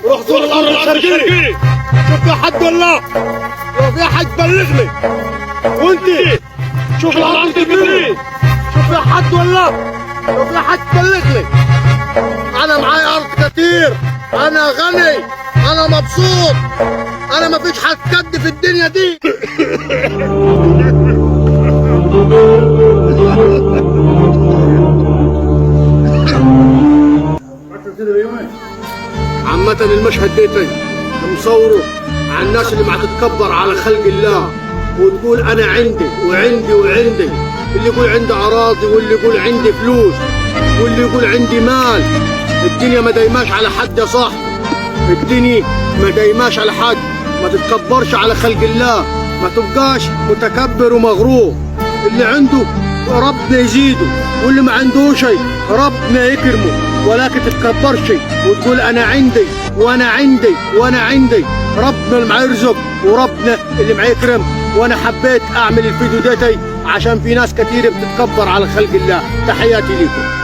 روح زور الارض الشرقية، شوف في حد ولا لو في حد بلغني. وانت شوف الارض الغربية، شوف في حد ولا لو في حد بلغني. انا معايا ارض كتير، انا غني، انا مبسوط، انا مفيش حد قد في الدنيا دي. عامة المشهد ديتي مصوره على الناس اللي ما تتكبر على خلق الله وتقول انا عندي وعندي وعندي، اللي يقول عندي اراضي واللي يقول عندي فلوس واللي يقول عندي مال. الدنيا ما دايماش على حد يا صاحبي، الدنيا ما دايماش على حد. ما تتكبرش على خلق الله، ما تبقاش متكبر ومغرور. اللي عنده ربنا يزيده واللي ما عنده شيء ربنا يكرمه، ولكن تتكبرش وتقول انا عندي وانا عندي وانا عندي. ربنا اللي معاه يرزق وربنا اللي معاه يكرم. وانا حبيت اعمل الفيديو ديتي عشان في ناس كتير بتتكبر على خلق الله. تحياتي لكم.